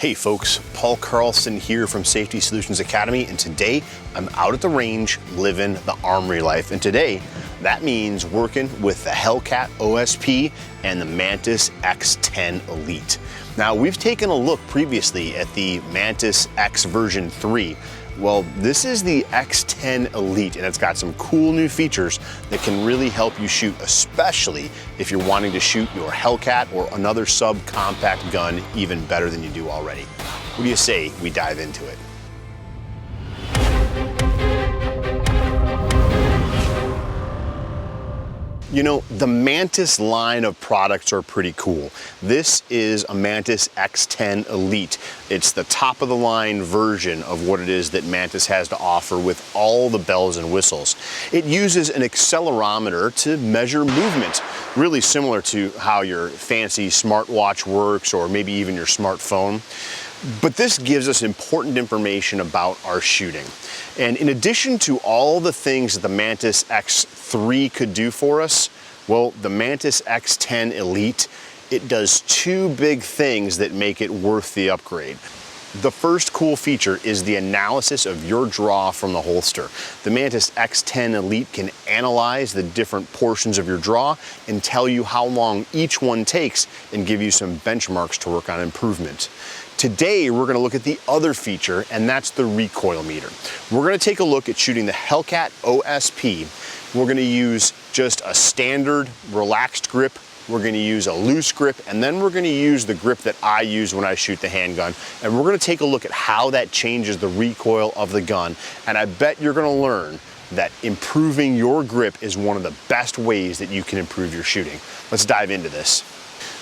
Hey folks, Paul Carlson here from Safety Solutions Academy, and today I'm out at the range living the Armory life. And today, that means working with the Hellcat OSP and the Mantis X10 Elite. Now, we've taken a look previously at the Mantis X version 3. Well, this is the X10 Elite, and it's got some cool new features that can really help you shoot, especially if you're wanting to shoot your Hellcat or another subcompact gun even better than you do already. What do you say we dive into it? You know, the Mantis line of products are pretty cool. This is a Mantis X10 Elite. It's the top of the line version of what it is that Mantis has to offer with all the bells and whistles. It uses an accelerometer to measure movement, really similar to how your fancy smartwatch works or maybe even your smartphone. But this gives us important information about our shooting. And in addition to all the things that the Mantis X3 could do for us, well, the Mantis X10 Elite, it does two big things that make it worth the upgrade. The first cool feature is the analysis of your draw from the holster. The Mantis X10 Elite can analyze the different portions of your draw and tell you how long each one takes and give you some benchmarks to work on improvement. Today, we're going to look at the other feature, and that's the recoil meter. We're going to take a look at shooting the Hellcat OSP. We're going to use just a standard relaxed grip. We're going to use a loose grip, and then we're going to use the grip that I use when I shoot the handgun. And we're going to take a look at how that changes the recoil of the gun. And I bet you're going to learn that improving your grip is one of the best ways that you can improve your shooting. Let's dive into this.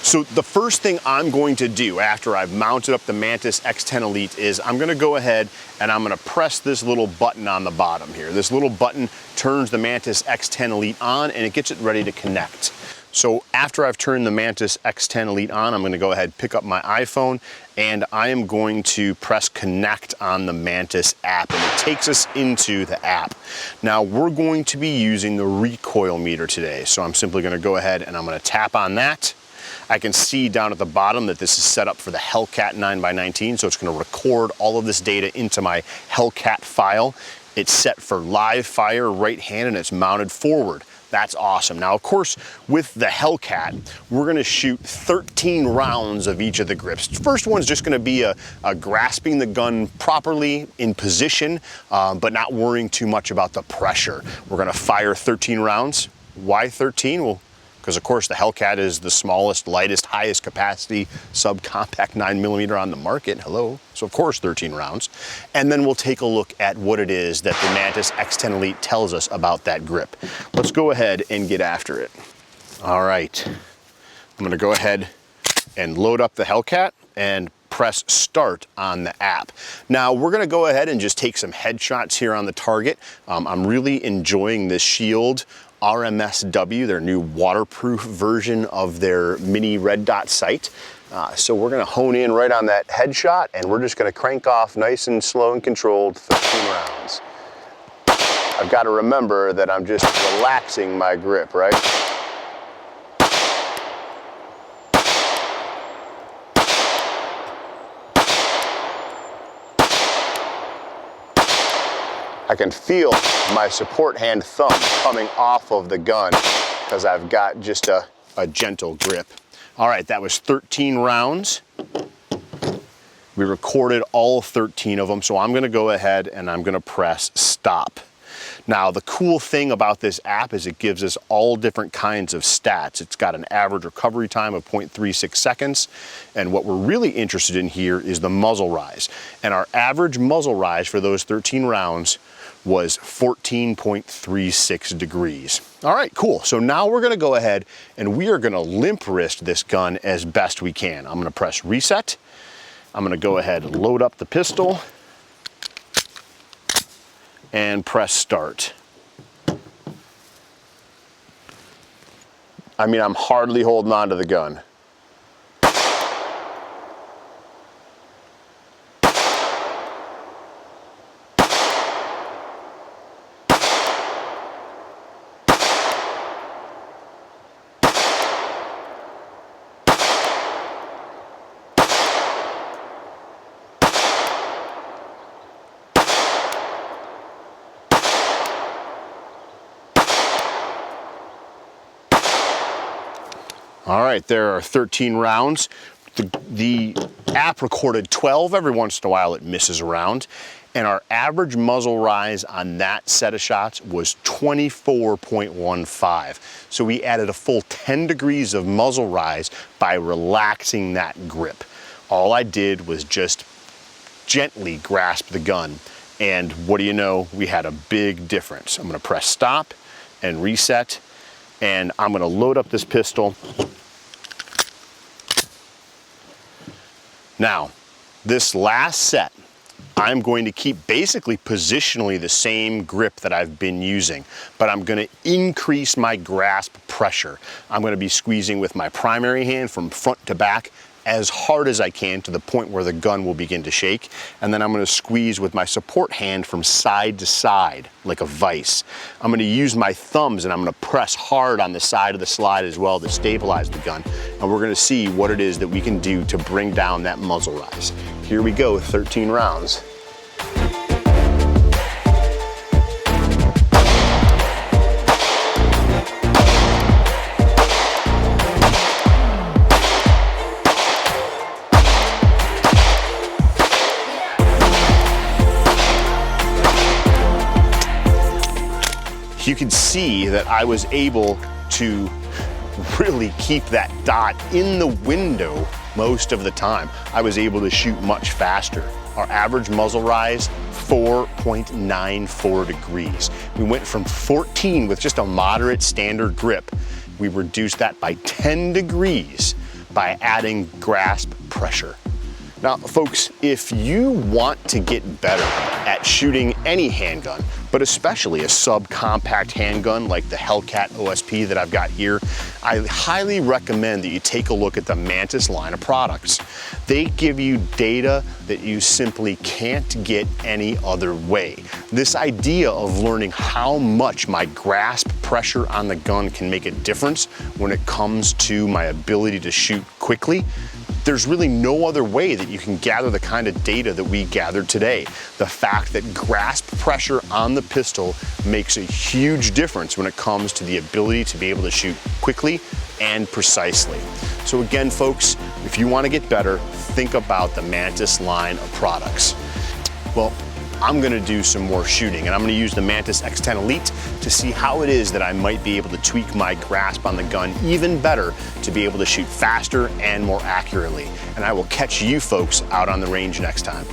So the first thing I'm going to do after I've mounted up the Mantis X10 Elite is I'm going to go ahead and I'm going to press this little button on the bottom here. This little button turns the Mantis X10 Elite on and it gets it ready to connect. So after I've turned the Mantis X10 Elite on, I'm going to go ahead, pick up my iPhone, and I am going to press connect on the Mantis app, and it takes us into the app. Now we're going to be using the recoil meter today. So I'm simply going to go ahead and I'm going to tap on that. I can see down at the bottom that this is set up for the Hellcat 9x19, so it's going to record all of this data into my Hellcat file. It's set for live fire right hand and it's mounted forward. That's awesome. Now, of course, with the Hellcat, we're going to shoot 13 rounds of each of the grips. First one's just going to be a grasping the gun properly in position, but not worrying too much about the pressure. We're going to fire 13 rounds. Why 13? Well, because of course the Hellcat is the smallest, lightest, highest capacity subcompact 9mm on the market. Hello. So of course 13 rounds. And then we'll take a look at what it is that the Mantis X10 Elite tells us about that grip. Let's go ahead and get after it. All right. I'm going to go ahead and load up the Hellcat and press start on the app. Now we're going to go ahead and just take some headshots here on the target. I'm really enjoying this Shield RMSW, their new waterproof version of their mini red dot sight. So we're going to hone in right on that headshot, and we're just going to crank off nice and slow and controlled 13 rounds. I've got to remember that I'm just relaxing my grip, right? I can feel my support hand thumb coming off of the gun because I've got just a gentle grip. All right, that was 13 rounds. We recorded all 13 of them, so I'm going to go ahead and I'm going to press stop. Now, the cool thing about this app is it gives us all different kinds of stats. It's got an average recovery time of 0.36 seconds. And what we're really interested in here is the muzzle rise. And our average muzzle rise for those 13 rounds was 14.36 degrees. All right, cool. So now we're going to go ahead and we are going to limp wrist this gun as best we can. I'm going to press reset. I'm going to go ahead and load up the pistol and press start. I mean, I'm hardly holding on to the gun. All right, there are 13 rounds. The app recorded 12. Every once in a while it misses around. And our average muzzle rise on that set of shots was 24.15. So we added a full 10 degrees of muzzle rise by relaxing that grip. All I did was just gently grasp the gun. And what do you know? We had a big difference. I'm gonna press stop and reset. And I'm gonna load up this pistol. Now, this last set, I'm going to keep basically positionally the same grip that I've been using, but I'm gonna increase my grasp pressure. I'm gonna be squeezing with my primary hand from front to back as hard as I can to the point where the gun will begin to shake. And then I'm gonna squeeze with my support hand from side to side like a vise. I'm gonna use my thumbs and I'm gonna press hard on the side of the slide as well to stabilize the gun. And we're gonna see what it is that we can do to bring down that muzzle rise. Here we go, 13 rounds. You can see that I was able to really keep that dot in the window most of the time. I was able to shoot much faster. Our average muzzle rise, 4.94 degrees. We went from 14 with just a moderate standard grip. We reduced that by 10 degrees by adding grasp pressure. Now, folks, if you want to get better at shooting any handgun, but especially a subcompact handgun like the Hellcat OSP that I've got here, I highly recommend that you take a look at the Mantis line of products. They give you data that you simply can't get any other way. This idea of learning how much my grasp pressure on the gun can make a difference when it comes to my ability to shoot quickly, there's really no other way that you can gather the kind of data that we gathered today. The fact that grasp pressure on the pistol makes a huge difference when it comes to the ability to be able to shoot quickly and precisely. So again, folks, if you want to get better, think about the Mantis line of products. Well, I'm gonna do some more shooting and I'm gonna use the Mantis X10 Elite to see how it is that I might be able to tweak my grasp on the gun even better to be able to shoot faster and more accurately. And I will catch you folks out on the range next time.